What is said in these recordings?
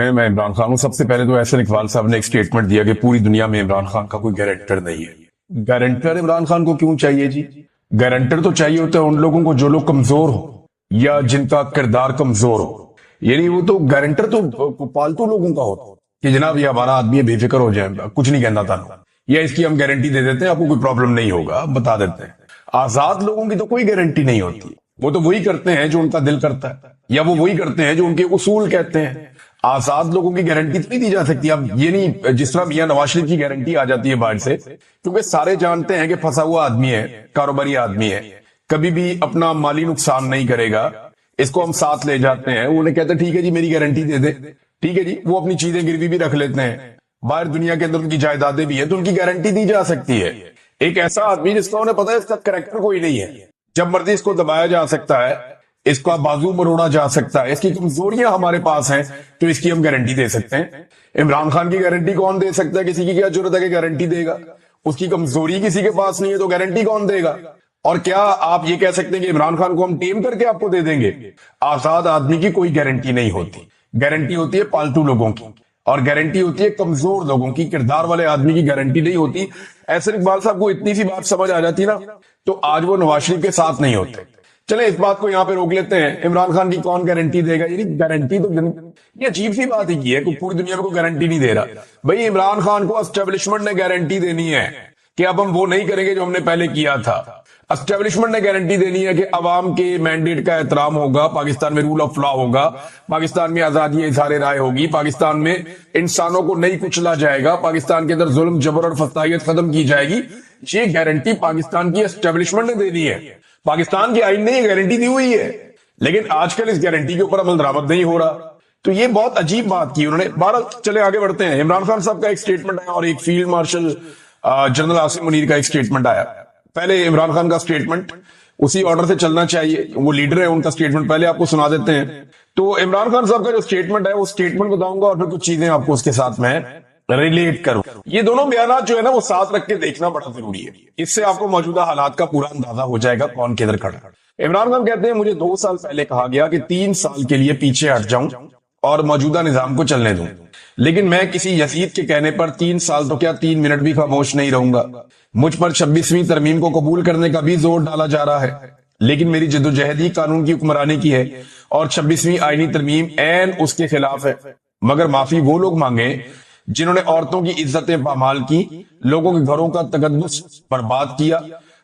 میں عمران خان ہوں. سب سے پہلے تو احسن اقبال صاحب نے ایک اسٹیٹمنٹ دیا کہ پوری دنیا میں عمران خان کا کوئی گارنٹر نہیں ہے. گارنٹر عمران خان کو کیوں چاہیے جی؟ گارنٹر تو چاہیے ہوتا ہے ان لوگوں کو جو لوگ کمزور ہو یا جن کا کردار کمزور ہو. یعنی وہ تو گارنٹر تو پالتو لوگوں کا ہوتا کہ جناب یہ ہمارا آدمی ہے، بے فکر ہو جائے، کچھ نہیں کہنا تھا، یا اس کی ہم گارنٹی دے دیتے ہیں، آپ کو کوئی پرابلم نہیں ہوگا، بتا دیتے ہیں. آزاد لوگوں کی تو کوئی گارنٹی نہیں ہوتی. وہ تو وہی کرتے ہیں جو ان کا دل کرتا ہے، یا وہ وہی کرتے ہیں جو ان کے اصول کہتے ہیں. آزاد لوگوں کی گارنٹی تو نہیں دی جا سکتی. اب یہ نہیں جس طرح میاں نواز شریف کی گارنٹی آ جاتی ہے باہر سے، کیونکہ سارے جانتے ہیں کہ پھنسا ہوا آدمی ہے، کاروباری آدمی ہے، کبھی بھی اپنا مالی نقصان نہیں کرے گا. اس کو ہم ساتھ لے جاتے ہیں، انہیں کہتے ہیں ٹھیک ہے جی میری گارنٹی دے دے، ٹھیک ہے جی. وہ اپنی چیزیں گروی بھی رکھ لیتے ہیں، باہر دنیا کے اندر ان کی جائیدادیں بھی ہیں، تو ان کی گارنٹی دی جا سکتی ہے. ایک ایسا آدمی جس کا انہیں پتا ہے اس کا کریکٹر کوئی نہیں ہے، جب مرضی اس کو دبایا جا سکتا ہے، اس کا بازو مروڑا جا سکتا ہے، اس کی کمزوریاں ہمارے پاس ہیں تو اس کی ہم گارنٹی دے سکتے ہیں. عمران خان کی گارنٹی کون دے سکتا ہے؟ کسی کی کیا ضرورت ہے کہ گارنٹی دے گا؟ اس کی کمزوری کسی کے پاس نہیں ہے تو گارنٹی کون دے گا؟ اور کیا آپ یہ کہہ سکتے ہیں کہ عمران خان کو ہم ٹیم کر کے آپ کو دے دیں گے؟ آزاد آدمی کی کوئی گارنٹی نہیں ہوتی. گارنٹی ہوتی ہے پالتو لوگوں کی، اور گارنٹی ہوتی ہے کمزور لوگوں کی. کردار والے آدمی کی گارنٹی نہیں ہوتی. احسن اقبال صاحب کو اتنی سی بات سمجھ آ جاتی نا تو آج وہ نواز شریف کے ساتھ نہیں ہوتے. چلیں اس بات کو یہاں پہ روک لیتے ہیں. عمران خان کی کون گارنٹی دے گا؟ یعنی گارنٹی تو یہ عجیب سی بات ہی کی ہے کہ پوری دنیا میں کوئی گارنٹی نہیں دے رہا. بھائی عمران خان کو اسٹیبلشمنٹ نے گارنٹی دینی ہے کہ اب ہم وہ نہیں کریں گے جو ہم نے پہلے کیا تھا. اسٹیبلشمنٹ نے گارنٹی دینی ہے کہ عوام کے مینڈیٹ کا احترام ہوگا، پاکستان میں رول آف لا ہوگا، پاکستان میں آزادی اظہار رائے ہوگی، پاکستان میں انسانوں کو نہیں کچلا جائے گا، پاکستان کے اندر ظلم جبر اور فسطائیت ختم کی جائے گی. یہ گارنٹی پاکستان کی اسٹیبلشمنٹ نے دینی ہے. پاکستان کی آئین نے یہ گارنٹی دی ہوئی ہے، لیکن آج کل اس گارنٹی کے اوپر عمل درآمد نہیں ہو رہا. تو یہ بہت عجیب بات کی انہوں نے. بہرحال چلے آگے بڑھتے ہیں. عمران خان صاحب کا ایک سٹیٹمنٹ آیا اور ایک field marshal general Asim Munir کا ایک سٹیٹمنٹ آیا. پہلے عمران خان کا سٹیٹمنٹ، اسی آرڈر سے چلنا چاہیے، وہ لیڈر ہے، ان کا سٹیٹمنٹ پہلے آپ کو سنا دیتے ہیں. تو عمران خان صاحب کا جو سٹیٹمنٹ ہے وہ سٹیٹمنٹ بتاؤں گا اور پھر کچھ چیزیں آپ کو اس کے ساتھ میں ریلیٹ کروں. یہ دونوں بیانات جو ہے نا وہ ساتھ رکھ کے دیکھنا بڑا ضروری ہے. اس سے آپ کو موجودہ حالات کا پورا اندازہ ہو جائے گا کون کدھر کھڑا. عمران خان کہتے ہیں مجھے 2 سال پہلے کہا گیا کہ 3 سال کے لیے پیچھے ہٹ جاؤں اور موجودہ نظام کو چلنے دوں، لیکن میں کسی یزید کے کہنے پر 3 سال تو کیا 3 منٹ بھی خاموش نہیں رہوں گا. مجھ پر 26ویں ترمیم کو قبول کرنے کا بھی زور ڈالا جا رہا ہے، لیکن میری جدوجہد ہی قانون کی حکمرانی کی ہے اور 26ویں آئینی ترمیم عین اس کے خلاف ہے. مگر معافی وہ لوگ مانگیں جنہوں نے عورتوں کی عزتیں پامال کی، لوگوں کے گھروں کا تقدس برباد کیا،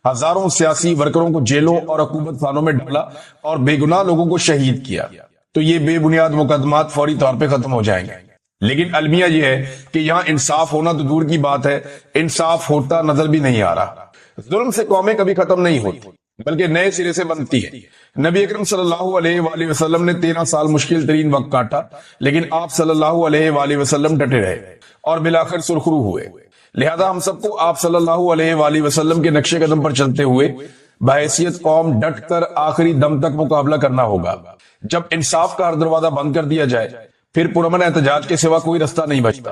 ہزاروں سیاسی ورکروں کو جیلوں اور حکومت خانوں میں ڈالا اور بے گناہ لوگوں کو شہید کیا. تو یہ بے بنیاد مقدمات فوری طور پہ ختم ہو جائیں گے. لیکن المیہ یہ ہے کہ یہاں انصاف ہونا تو دور کی بات ہے، انصاف ہوتا نظر بھی نہیں آ رہا. ظلم سے قومیں کبھی ختم نہیں ہوتی بلکہ نئے سرے سے بنتی ہے. نبی اکرم صلی اللہ علیہ وآلہ وسلم نے 13 سال مشکل ترین وقت کاٹا، لیکن آپ صلی اللہ علیہ وآلہ وسلم ڈٹے رہے اور بالآخر سرخرو ہوئے. لہذا ہم سب کو آپ صلی اللہ علیہ وآلہ وسلم کے نقش قدم پر چلتے ہوئے بحیثیت قوم ڈٹ کر آخری دم تک مقابلہ کرنا ہوگا. جب انصاف کا ہر دروازہ بند کر دیا جائے پھر پرامن احتجاج کے سوا کوئی رستہ نہیں بچتا.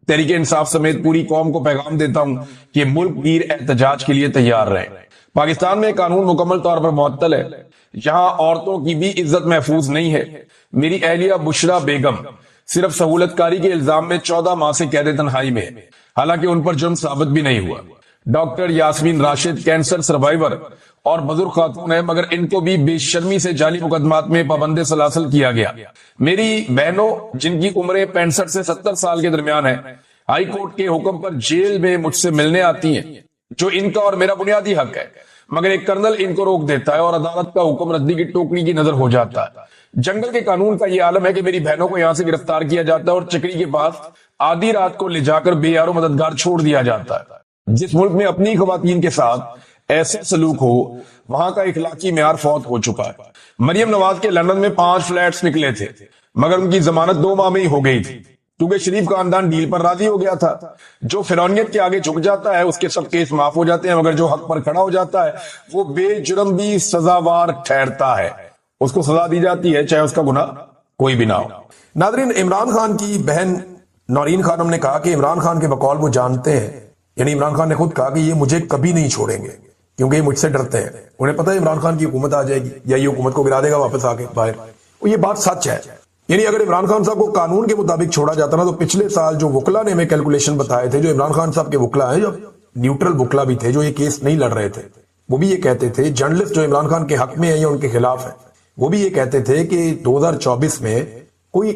تحریک انصاف سمیت پوری قوم کو پیغام دیتا ہوں کہ ملک گیر احتجاج کے لیے تیار رہیں. پاکستان میں قانون مکمل طور پر معطل ہے، یہاں عورتوں کی بھی عزت محفوظ نہیں ہے. میری اہلیہ بشرا بیگم صرف سہولت کاری کے الزام میں 14 ماہ سے قید تنہائی میں ہے، حالانکہ ان پر جرم ثابت بھی نہیں ہوا. Doctor Yasmin Rashid cancer survivor اور بزرگ خاتون ہے، مگر ان کو بھی بے شرمی سے جعلی مقدمات میں پابند سلاسل کیا گیا. میری بہنوں جن کی عمریں 65 سے 70 سال کے درمیان ہے، ہائی کورٹ کے حکم پر جیل میں مجھ سے ملنے آتی ہیں، جو ان کا اور میرا بنیادی حق ہے، مگر ایک کرنل ان کو روک دیتا ہے اور عدالت کا حکم ردی کی ٹوکری کی نظر ہو جاتا ہے. جنگل کے قانون کا یہ عالم ہے کہ میری بہنوں کو یہاں سے گرفتار کیا جاتا ہے اور چکری کے پاس آدھی رات کو لے جا کر بے یار و مددگار چھوڑ دیا جاتا ہے. جس ملک میں اپنی خواتین کے ساتھ ایسے سلوک ہو وہاں کا اخلاقی معیار فوت ہو چکا ہے. مریم نواز کے لندن میں 5 فلیٹس نکلے تھے، مگر ان کی ضمانت 2 ماہ میں ہی ہو گئی تھی کیونکہ شریف خاندان ڈیل پر راضی ہو گیا تھا. جو فرعونیت کے آگے جھک جاتا ہے اس کے سب کیس معاف ہو جاتے ہیں، مگر جو حق پر کھڑا ہو جاتا ہے وہ بے جرم بھی سزاوار ٹھہرتا ہے، اس کو سزا دی جاتی ہے چاہے اس کا گناہ کوئی بھی نہ ہو. ناظرین، عمران خان کی بہن نورین خانم نے کہا کہ عمران خان کے بقول وہ جانتے ہیں، یعنی عمران خان نے خود کہا کہ یہ مجھے کبھی نہیں چھوڑیں گے کیونکہ یہ مجھ سے ڈرتے ہیں. انہیں پتہ ہے عمران خان کی حکومت آ جائے گی یا یہ حکومت کو گرا دے گا واپس آ کے باہر. یہ بات سچ ہے. यानी अगर इमरान खान साहब को कानून के मुताबिक छोड़ा जाता ना, तो पिछले साल जो वकला ने हमें कैलकुलेशन बताए थे, जो इमरान खान साहब के वकला हैं, जो न्यूट्रल वकला भी थे, जो ये केस नहीं लड़ रहे थे, वो भी ये कहते थे, जर्नलिस्ट जो इमरान खान के हक में है या उनके खिलाफ है, वो भी ये कहते थे कि 2024 में कोई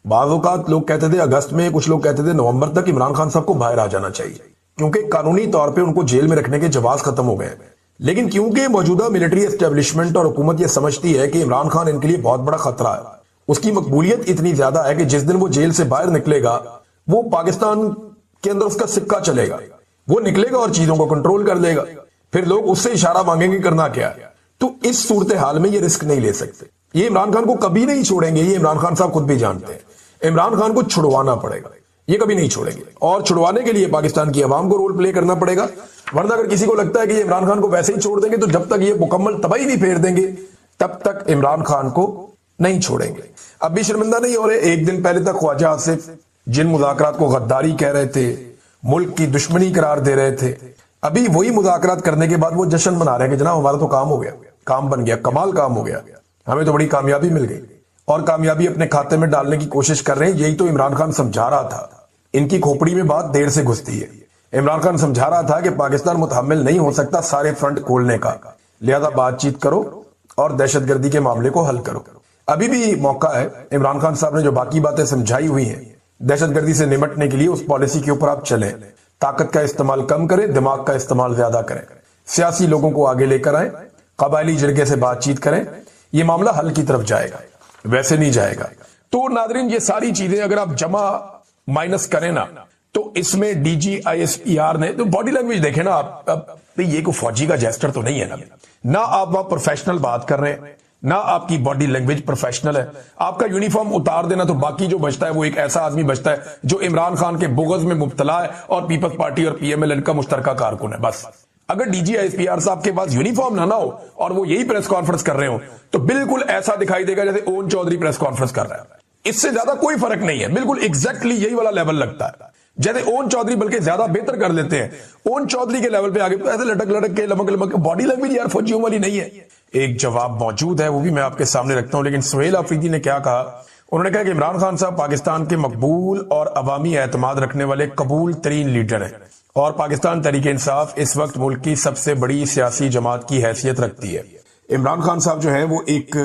बाज़ लोग कहते थे अगस्त में, कुछ लोग कहते थे नवंबर तक इमरान खान साहब को बाहर आ जाना चाहिए, क्योंकि कानूनी तौर पे उनको जेल में रखने के जवाब खत्म हो गए। लेकिन क्योंकि मौजूदा मिलिट्री एस्टेब्लिशमेंट और हुकूमत ये समझती है कि इमरान खान इनके लिए बहुत बड़ा खतरा है, उसकी मकबूलियत इतनी ज्यादा है कि जिस दिन वो जेल से बाहर निकलेगा, वो पाकिस्तान के अंदर उसका सिक्का चलेगा, वो निकलेगा और चीजों को कंट्रोल कर देगा, फिर लोग उससे इशारा मांगेंगे करना क्या है। तो इस सूरत हाल में ये रिस्क नहीं ले सकते, ये इमरान खान को कभी नहीं छोड़ेंगे, ये इमरान खान साहब खुद भी जानते हैं। इमरान खान को छुड़वाना पड़ेगा, ये कभी नहीं छोड़ेंगे, और छुड़वाने के लिए पाकिस्तान की आवाम को रोल प्ले करना पड़ेगा। वरना अगर किसी को लगता है कि ये इमरान खान को वैसे ही छोड़ देंगे, तो जब तक ये मुकम्मल तबाही नहीं फेर देंगे, तब तक इमरान खान को नहीं छोड़ेंगे। अब भी शर्मिंदा नहीं हो रहे, एक दिन पहले तक ख्वाजा आसिफ जिन मुज़ाकरात को गद्दारी कह रहे थे, मुल्क की दुश्मनी करार दे रहे थे, अभी वही मुज़ाकरात करने के बाद वो जश्न मना रहे हैं कि जनाब हमारा तो काम हो गया, काम बन गया, कमाल काम हो गया, हमें तो बड़ी कामयाबी मिल गई, और कामयाबी अपने खाते में डालने की कोशिश कर रहे हैं। यही तो इमरान खान समझा रहा था, इनकी खोपड़ी में बात देर से घुसती है। इमरान खान समझा रहा था कि पाकिस्तान मुतहम्मिल नहीं हो सकता सारे फ्रंट खोलने का, लिहाजा बातचीत करो और दहशतगर्दी के मामले को हल करो। अभी भी मौका है, इमरान खान साहब ने जो बाकी बातें समझाई हुई हैं, दहशतगर्दी से निपटने के लिए उस पॉलिसी के ऊपर आप चलें, ताकत का इस्तेमाल कम करें, दिमाग का इस्तेमाल ज्यादा करें, सियासी लोगों को आगे लेकर आए, कबायली जरगे से बातचीत करें, ये मामला हल की तरफ जाएगा, वैसे नहीं जाएगा। तो नादरीन, ये सारी चीजें अगर आप जमा माइनस करें ना, तो इसमें DGISPR ने, तो बॉडी लैंग्वेज देखें ना आप, ये कोई फौजी का जेस्टर तो नहीं है ना आप वहां प्रोफेशनल बात कर रहे हैं, ना आपकी बॉडी लैंग्वेज प्रोफेशनल है। आपका यूनिफॉर्म उतार देना, तो बाकी जो बचता है वो एक ऐसा आदमी बचता है जो इमरान खान के बुग़्ज़ में मुब्तला है और पीपल्स पार्टी और PMLN का मुश्तरका कारकुन है। बस अगर DGISPR साहब के पास यूनिफॉर्म ना हो और वो यही प्रेस कॉन्फ्रेंस कर रहे हो, तो बिल्कुल ऐसा दिखाई देगा जैसे ओन चौधरी प्रेस कॉन्फ्रेंस कर रहा है। इससे ज्यादा कोई फर्क नहीं है, बिल्कुल एग्जैक्टली यही वाला लेवल लगता है, जैसे ओन चौधरी बल्कि ज्यादा बेहतर कर लेते हैं। ओन चौधरी के लेवल पे आगे तो ऐसे लटक लटक के लमक लमक, बॉडी लैंग्वेज यार फौजियों वाली नहीं है। एक जवाब मौजूद है, वो भी मैं आपके सामने रखता हूं, लेकिन सुहेल अफरीदी ने क्या कहा, उन्होंने कहा कि इमरान खान साहब पाकिस्तान के मकबूल और अवामी एतमाद रखने वाले कबूल तरीन लीडर हैं, और पाकिस्तान तहरीक इंसाफ इस वक्त मुल्क की सबसे बड़ी सियासी जमात की हैसियत रखती है। इमरान खान साहब जो है वो एक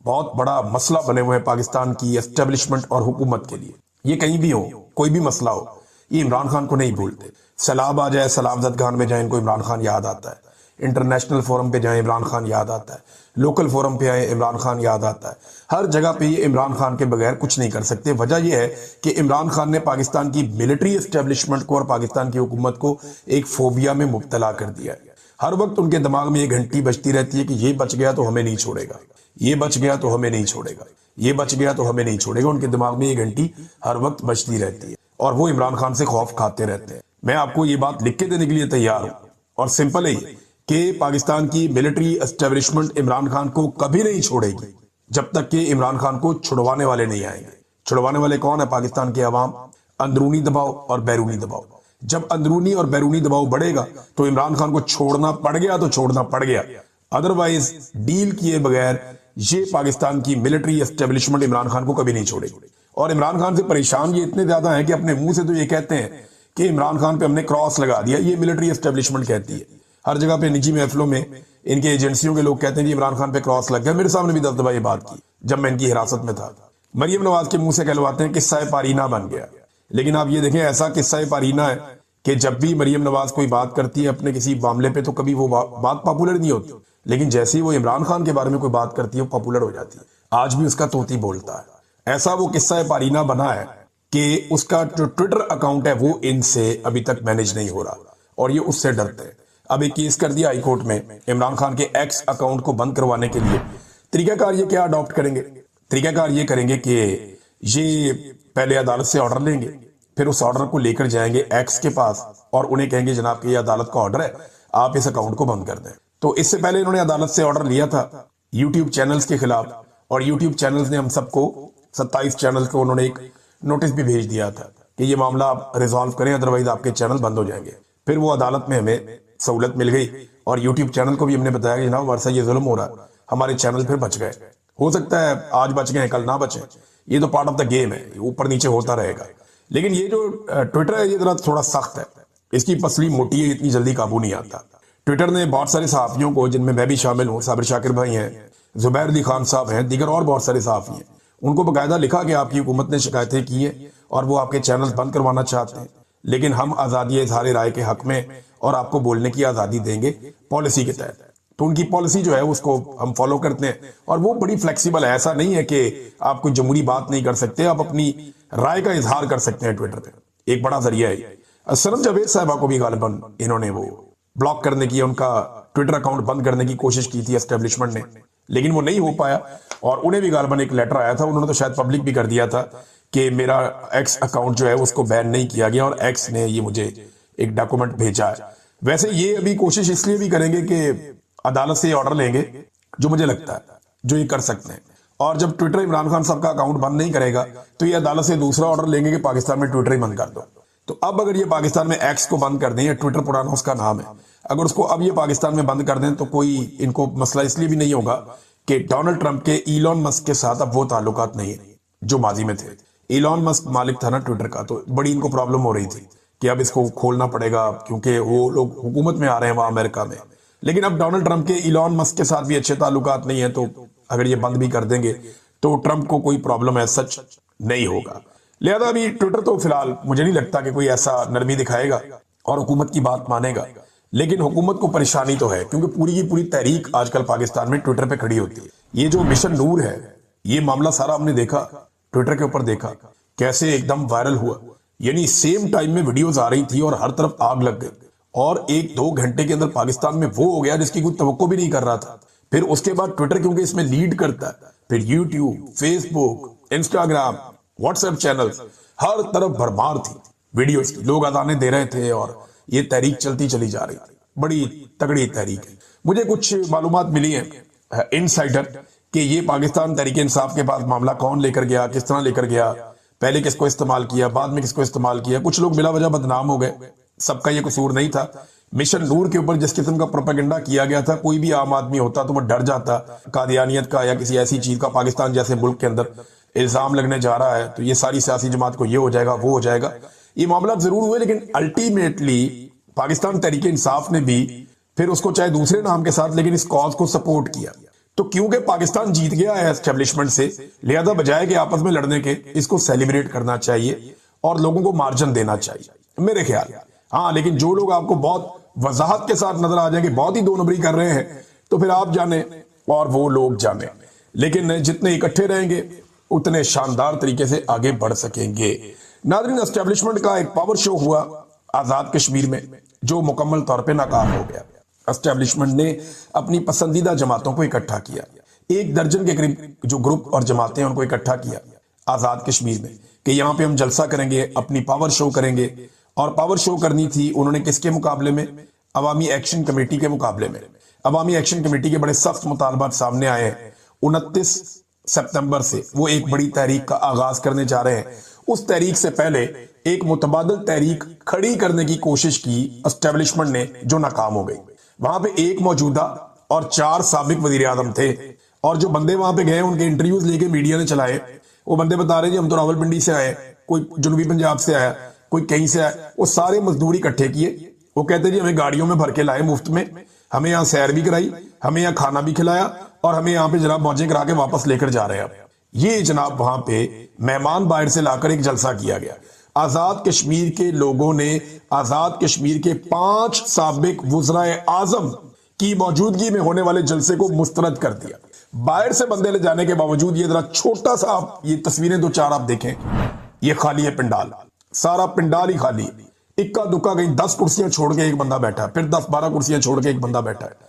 बहुत बड़ा मसला बने हुए हैं पाकिस्तान की एस्टेब्लिशमेंट और हुकूमत के लिए। ये कहीं भी हो, कोई भी मसला हो, ये इमरान खान को नहीं भूलते। सैलाब आ जाए, सैलाब जदगान में जाए, इनको इमरान खान याद आता है, इंटरनेशनल फोरम पे जाए इमरान खान याद आता है, लोकल फोरम पे आए इमरान खान याद आता है, हर जगह पे ये इमरान खान के बगैर कुछ नहीं कर सकते। वजह यह है कि इमरान खान ने पाकिस्तान की मिलिट्री एस्टेब्लिशमेंट को और पाकिस्तान की हुकूमत को एक फोबिया में मुब्तला कर दिया है। हर वक्त उनके दिमाग में ये घंटी बजती रहती है कि ये बच गया तो हमें नहीं छोड़ेगा, ये बच गया तो हमें नहीं छोड़ेगा, ये बच गया तो हमें नहीं छोड़ेगा। उनके दिमाग में ये घंटी हर वक्त बजती रहती है और वो इमरान खान से खौफ खाते रहते हैं। मैं आपको ये बात लिख के देने के लिए तैयार हूं, और सिंपल है कि पाकिस्तान की मिलिट्री एस्टेब्लिशमेंट इमरान खान को कभी नहीं छोड़ेगी जब तक कि इमरान खान को छुड़वाने वाले नहीं आएंगे। छुड़वाने वाले कौन है? पाकिस्तान के अवाम। अंदरूनी दबाव और बैरूनी दबाव। जब अंदरूनी और बैरूनी दबाव बढ़ेगा तो इमरान खान को छोड़ना पड़ गया तो छोड़ना पड़ गया, अदरवाइज डील किए बगैर ये पाकिस्तान की मिलिट्री एस्टेब्लिशमेंट इमरान खान को कभी नहीं छोड़ेगी। और इमरान खान से परेशान ये इतने ज्यादा हैं कि अपने मुंह से तो ये कहते हैं कि इमरान खान पे हमने क्रॉस लगा दिया, ये मिलिट्री एस्टेब्लिशमेंट कहती है। हर जगह पे निजी महफिलों में इनके एजेंसियों के लोग कहते हैं कि इमरान खान पे क्रॉस लग गया। मेरे सामने भी 10 दफा ये बात की जब मैं इनकी हिरासत में था। मरियम नवाज के मुंह से कहलवाते हैं किस्सा पारीना बन गया, लेकिन आप ये देखें ऐसा किस्सा पारीना है कि जब भी मरियम नवाज कोई बात करती है अपने किसी मामले पे तो कभी वो बात पॉपुलर नहीं होती, लेकिन जैसे ही वो इमरान खान के बारे में कोई बात करती है वो पॉपुलर हो जाती है। आज भी उसका तोती बोलता है। ऐसा वो किस्सा पारीना बना है कि उसका जो ट्विटर अकाउंट है वो इनसे अभी तक मैनेज नहीं हो रहा और ये उससे डरते हैं। अब एक केस कर दिया हाई कोर्ट में इमरान खान के एक्स अकाउंट को बंद करवाने के लिए। तरीकाकार ये क्या अडॉप्ट करेंगे? तरीकाकार ये करेंगे कि ये पहले अदालत से ऑर्डर लेंगे, फिर उस ऑर्डर को लेकर जाएंगे एक्स के पास और उन्हें कहेंगे जनाब कि ये अदालत का ऑर्डर है, आप इस अकाउंट को बंद कर दें। तो इससे पहले इन्होंने अदालत से ऑर्डर लिया था यूट्यूब चैनल्स के खिलाफ, और यूट्यूब चैनल्स ने हम सबको 27 चैनल्स को उन्होंने एक नोटिस भी भेज दिया था कि ये मामला आप रिजॉल्व करें, अदरवाइज आपके चैनल बंद हो जाएंगे। फिर वो अदालत में हमें सहूलत मिल गई और यूट्यूब चैनल को भी हमने बताया कि जनाब हमारे साथ ये जुल्म हो रहा है, हमारे चैनल फिर बच गए। हो सकता है आज बच गए कल ना बचे, ये तो पार्ट ऑफ द गेम है, ऊपर नीचे होता रहेगा। लेकिन ये जो ट्विटर है ये जरा थोड़ा सख्त है, इसकी पसली मोटी है, इतनी जल्दी काबू नहीं आता। ट्विटर ने बहुत सारे सहाफियों को, जिनमें मैं भी शामिल हूँ, साबिर शाकिर भाई हैं, जुबैर अली खान साहब हैं, दीगर और बहुत सारे सहाफी हैं, उनको बाकायदा लिखा कि आपकी हुकूमत ने शिकायतें की हैं और वो आपके चैनल बंद करवाना चाहते हैं, लेकिन हम आज़ादी इज़हार राय के हक में और आपको बोलने की आज़ादी देंगे पॉलिसी के तहत। तो उनकी पॉलिसी जो है उसको हम फॉलो करते हैं और वो बड़ी फ्लेक्सिबल है। ऐसा नहीं है कि आप कोई जमहूरी बात नहीं कर सकते, आप अपनी राय का इजहार कर सकते हैं ट्विटर पे। एक बड़ा जरिया है। सनम जावेद साहिबा को भी गालिबन इन्होंने वो ब्लॉक करने की, उनका ट्विटर अकाउंट बंद करने की कोशिश की थी एस्टेब्लिशमेंट ने, लेकिन वो नहीं हो पाया और उन्हें भी गालिबन एक लेटर आया था, उन्होंने तो शायद पब्लिक भी कर दिया था कि मेरा एक्स अकाउंट जो है उसको बैन नहीं किया गया और एक्स ने ये मुझे एक डॉक्यूमेंट भेजा है। वैसे ये अभी कोशिश इसलिए भी करेंगे कि अदालत से ऑर्डर लेंगे, जो मुझे लगता है जो ये कर सकते हैं। और जब ट्विटर इमरान खान साहब का अकाउंट बंद नहीं करेगा तो ये अदालत से दूसरा ऑर्डर लेंगे कि पाकिस्तान में ट्विटर ही बंद कर दो। तो अब अगर ये पाकिस्तान में एक्स को बंद कर दें, या ट्विटर पुराना उसका नाम है, अगर उसको अब ये पाकिस्तान में बंद कर दें तो कोई इनको मसला इसलिए भी नहीं होगा कि डोनाल्ड ट्रंप के इलॉन मस्क के साथ अब वो ताल्लुकात नहीं है जो माजी में थे। इलॉन मस्क मालिक था ना ट्विटर का, तो बड़ी इनको प्रॉब्लम हो रही थी कि अब इसको खोलना पड़ेगा क्योंकि वो लोग हुकूमत में आ रहे हैं वहां अमेरिका में। लेकिन अब डोनाल्ड ट्रंप के इलॉन मस्क के साथ भी अच्छे ताल्लुकात नहीं है, तो अगर ये बंद भी कर देंगे तो ट्रंप को कोई प्रॉब्लम है सच नहीं होगा। लिहाजा अभी ट्विटर तो फिलहाल मुझे नहीं लगता कि कोई ऐसा नरमी दिखाएगा और हुकूमत की बात मानेगा, लेकिन हुकूमत को परेशानी तो है क्योंकि पूरी की पूरी तहरीक आजकल पाकिस्तान में ट्विटर पे खड़ी होती है। ये जो मिशन नूर है, ये मामला सारा हमने देखा ट्विटर के ऊपर, देखा कैसे एकदम वायरल हुआ, यानी सेम टाइम में वीडियोस आ रही थी और हर तरफ आग लग गई और 1-2 घंटे के अंदर पाकिस्तान में वो हो गया जिसकी कोई तवक्को भी नहीं कर रहा था। फिर उसके बाद ट्विटर क्योंकि इसमें लीड करता है, फिर YouTube, Facebook, Instagram, WhatsApp channels, हर तरफ भरमार थी वीडियोस की, लोग अजाने दे रहे थे और ये तहरीक चलती चली जा रही थी। बड़ी तगड़ी तहरीक है। मुझे कुछ मालूमात मिली है इनसाइडर कि ये पाकिस्तान तहरीक इंसाफ के पास मामला कौन लेकर गया, किस तरह लेकर गया, पहले किसको इस्तेमाल किया, बाद में किसको इस्तेमाल किया। कुछ लोग बिला वजह बदनाम हो गए, सबका ये कसूर नहीं था। मिशन नूर के ऊपर जिस किस्म का प्रोपेगेंडा किया गया था, कोई भी आम आदमी होता तो वो डर जाता। कादियानियत का या किसी ऐसी चीज का पाकिस्तान जैसे मुल्क के अंदर इल्जाम लगने जा रहा है तो ये सारी सियासी जमात को ये हो जाएगा वो हो जाएगा। ये मामला जरूर हुए, लेकिन अल्टीमेटली पाकिस्तान तहरीक इंसाफ ने भी फिर उसको चाहे दूसरे नाम के साथ लेकिन इस कॉज को सपोर्ट किया। तो क्योंकि पाकिस्तान जीत गया है एस्टेब्लिशमेंट से, लिहाजा बजाय के आपस में लड़ने के इसको सेलिब्रेट करना चाहिए और लोगों को मार्जिन देना चाहिए मेरे ख्याल। हाँ, लेकिन जो लोग आपको बहुत वजाहत के साथ नजर आ जाएंगे बहुत ही दो नंबरी कर रहे हैं, तो फिर आप जाने और वो लोग जाने। लेकिन जितने इकट्ठे रहेंगे उतने शानदार तरीके से आगे बढ़ सकेंगे। नाज़रीन, एस्टेब्लिशमेंट का एक पावर शो हुआ आजाद कश्मीर में जो मुकम्मल तौर पे नाकाम हो गया। एस्टेब्लिशमेंट ने अपनी पसंदीदा जमातों को इकट्ठा किया, 1 दर्जन के करीब जो ग्रुप और जमातें उनको इकट्ठा किया आजाद कश्मीर में कि यहाँ पे हम जलसा करेंगे, अपनी पावर शो करेंगे। और पावर शो करनी थी उन्होंने किसके मुकाबले में? अवामी एक्शन कमेटी के मुकाबले में। अवामी एक्शन कमेटी के बड़े सख्त मुतालबात सामने आए हैं। 29 सितंबर से वो एक बड़ी तहरीक का आगाज करने जा रहे हैं। उस तहरीक से पहले एक मुतबादल तहरीक खड़ी करने की कोशिश की एस्टेब्लिशमेंट ने, जो नाकाम हो गई। वहां पे एक मौजूदा और 4 साबिक वजीर आजम थे और जो बंदे वहां पे गए उनके इंटरव्यूज लेके मीडिया ने चलाए। वो बंदे बता रहे जी हम तो रावलपिंडी से आए, कोई जुनूबी पंजाब से आया, कोई कहीं से आया। वो सारे मजदूर इकट्ठे किए। वो कहते जी हमें गाड़ियों में भर के लाए मुफ्त में, हमें यहाँ सैर भी कराई, हमें यहाँ खाना भी खिलाया और हमें यहाँ पे जनाब मौजें करा के वापस लेकर जा रहे हैं। ये जनाब वहां पे मेहमान बाहर से लाकर एक जलसा किया गया। आजाद कश्मीर के लोगों ने आजाद कश्मीर के 5 साबिक वज़राए आजम की मौजूदगी में होने वाले जलसे को मुस्तरद कर दिया। बाहर से बंदे ले जाने के बावजूद ये जरा छोटा सा, आप ये तस्वीरें 2-4 आप देखें, ये खाली है पिंडाल, सारा पिंडाल ही खाली है। इक्का दुक्का कहीं 10 कुर्सियां छोड़ के एक बंदा बैठा है, फिर 10-12 कुर्सियां छोड़ के एक बंदा बैठा है।